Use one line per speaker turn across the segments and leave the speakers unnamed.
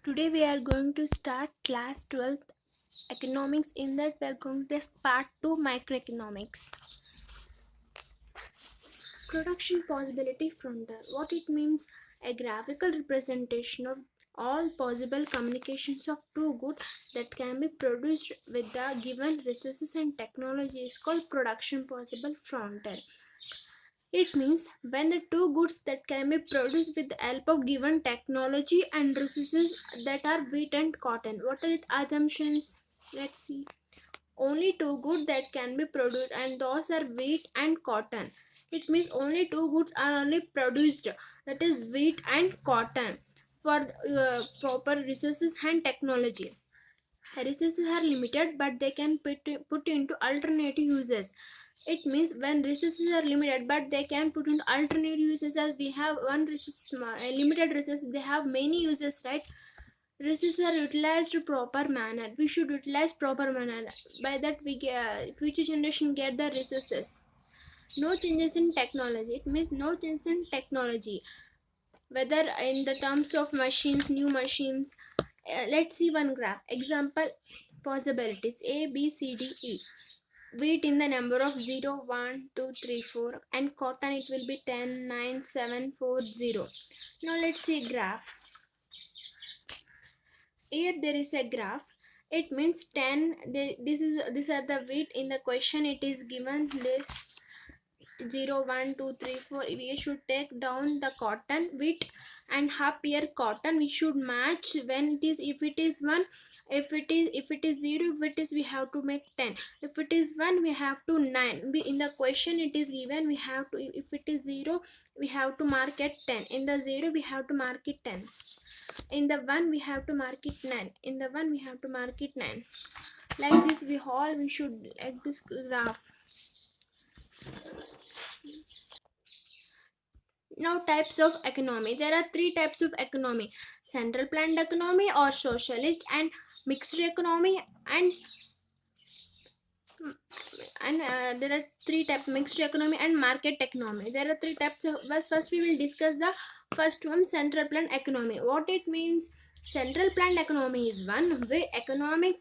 Today we are going to start class 12th economics. In that we are going to test part 2 microeconomics. Production possibility frontier. What it means: a graphical representation of all possible communications of two goods that can be produced with the given resources and technology is called production possible frontier. It means when the two goods that can be produced with the help of given technology and resources that are wheat and cotton. What are its assumptions? Let's see. Only two goods that can be produced, and those are wheat and cotton. It means only two goods are only produced, that is wheat and cotton, for proper resources and technology. Resources are limited, but they can put into alternative uses. It means when resources are limited, but they can put into alternative uses. As we have one resource, a limited resource, they have many uses, right? Resources are utilized to proper manner. We should utilize proper manner. By that we get, future generation get the resources. No changes in technology. It means no changes in technology, whether in the terms of machines, new machines. Let's see one graph. Example possibilities: A, B, C, D, E. Wheat in the number of 0, 1, 2, 3, 4, and cotton it will be 10, 9, 7, 4, 0. Now let's see graph. Here there is a graph. It means 10. These are the wheat. In the question it is given this 0, 1, 2, 3, 4. We should take down the cotton wheat and half year cotton. We should match when it is, if it is 1, if it is 0, if it is, we have to make 10. If it is 1, we have to 9. In the question it is given, we have to, if it is 0, we have to mark it 10. In the 0 we have to mark it 10. In the 1 we have to mark it 9. In the 1 we have to mark it 9. Like this we should like this graph. Now types of economy. There are three types of economy: central planned economy or socialist, and mixed economy, and there are three types: mixed economy and market economy. There are three types of. First we will discuss the first one, central planned economy. What it means: central planned economy is one where economic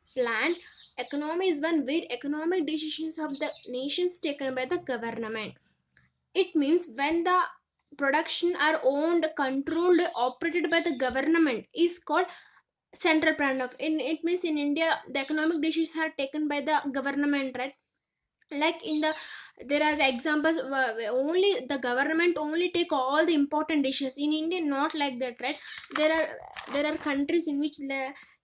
decisions of the nations taken by the government. It means when the production are owned, controlled, operated by the government is called central planned. It means in India the economic decisions are taken by the government, right? Like in the, there are the examples where only the government only take all the important decisions. In India not like that, right? There are countries in which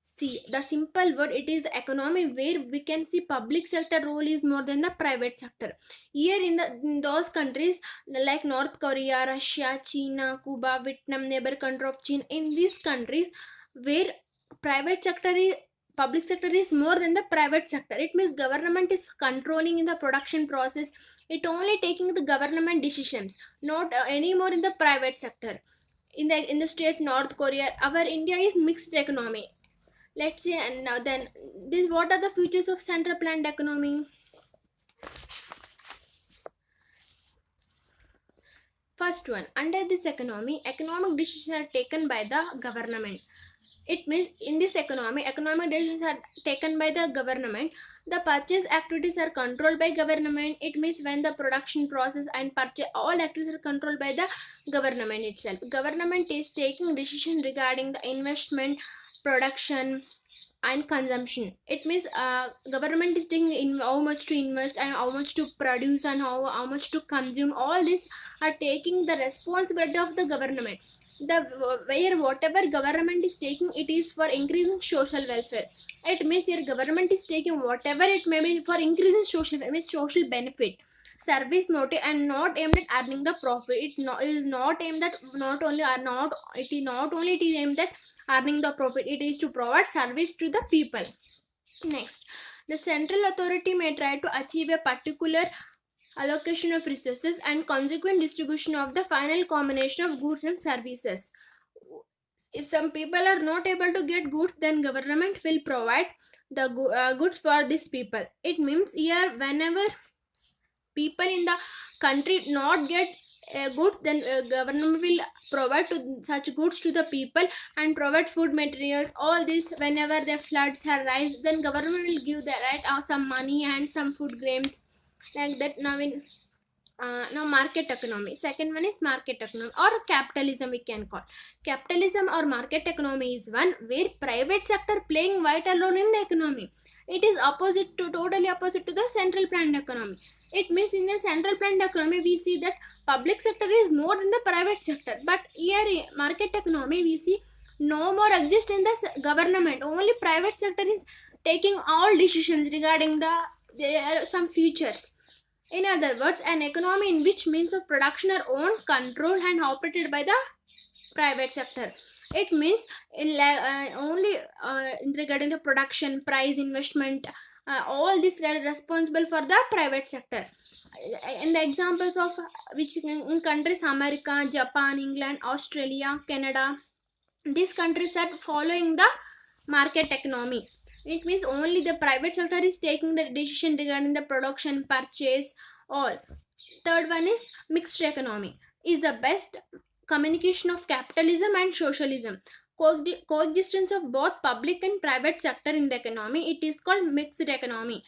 see the simple word, it is the economy where we can see public sector role is more than the private sector. Here in those countries like North Korea, Russia, China, Cuba, Vietnam, neighbor country of China, in these countries where public sector is more than the private sector. It means government is controlling in the production process. It only taking the government decisions, not anymore in the private sector. In the state North Korea, our India is mixed economy. Let's see. And now then, this, what are the features of central planned economy? First one, under this economy, economic decisions are taken by the government. It means in this economy, economic decisions are taken by the government. The purchase activities are controlled by government. It means when the production process and purchase, all activities are controlled by the government itself. Government is taking decision regarding the investment, production, and consumption. It means government is taking in how much to invest and how much to produce and how much to consume. All this are taking the responsibility of the government. The where whatever government is taking, it is for increasing social welfare. It means your government is taking whatever it may be for increasing social benefit, service motive, and not aimed at earning the profit. Is not aimed at it is aimed at earning the profit. It is to provide service to the people. Next, the central authority may try to achieve a particular allocation of resources and consequent distribution of the final combination of goods and services. If some people are not able to get goods, then government will provide the goods for these people. It means here whenever people in the country not get goods, then government will provide to such goods to the people and provide food materials. All this, whenever the floods arise, then government will give the right some money and some food grains like that. Now market economy. Second one is market economy or capitalism, we can call. Capitalism or market economy is one where private sector playing vital role in the economy. It is totally opposite to the central planned economy. It means in the central planned economy we see that public sector is more than the private sector, but here market economy we see no more exist in the government. Only private sector is taking all decisions regarding some features. In other words, an economy in which means of production are owned, controlled and operated by the private sector. It means only regarding the production, price, investment, all these are responsible for the private sector. In the examples of which in countries America, Japan, England, Australia, Canada, these countries are following the market economy. It means only the private sector is taking the decision regarding the production, purchase, all. Third one is mixed economy. Is the best communication of capitalism and socialism. Coexistence of both public and private sector in the economy. It is called mixed economy.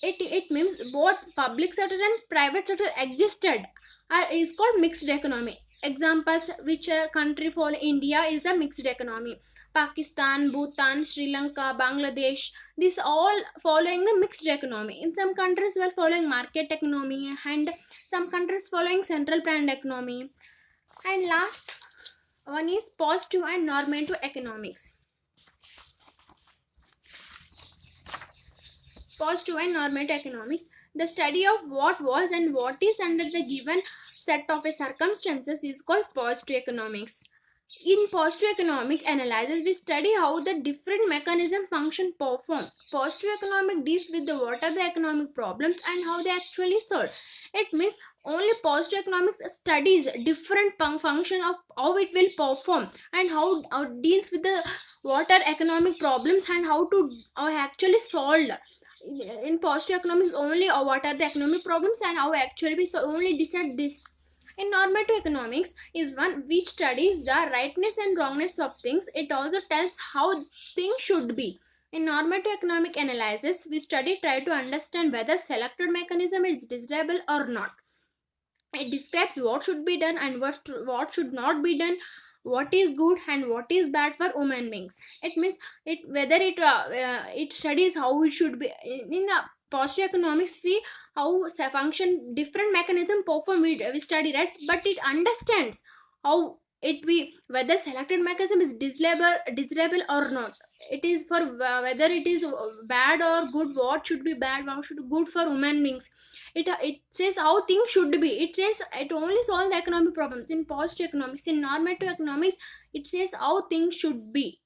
It means both public sector and private sector existed is called mixed economy. Examples which a country for India is a mixed economy. Pakistan, Bhutan, Sri Lanka, Bangladesh, this all following the mixed economy. In some countries we are following market economy and some countries following central planned economy. And last one is positive and normative economics. Positive and normative economics, the study of what was and what is under the given set of circumstances is called positive economics. In positive economic analysis, we study how the different mechanism function perform. Positive economic deals with what are the economic problems and how they actually solve. It means only positive economics studies different function of how it will perform and how it deals with the what are economic problems and how to actually solve. In positive economics only what are the economic problems and how actually we only decide this. In normative economics is one which studies the rightness and wrongness of things. It also tells how things should be. In normative economic analysis, we try to understand whether selected mechanism is desirable or not. It describes what should be done and what should not be done, what is good and what is bad for human beings. It means it studies how it should be. In positive economics we how function different mechanism perform, we study, right? But it understands how it be whether selected mechanism is desirable or not. It is for whether it is bad or good, what should be bad, what should be good for human beings. It says how things should be. It says it only solve the economic problems. In positive economics, in normative economics, it says how things should be.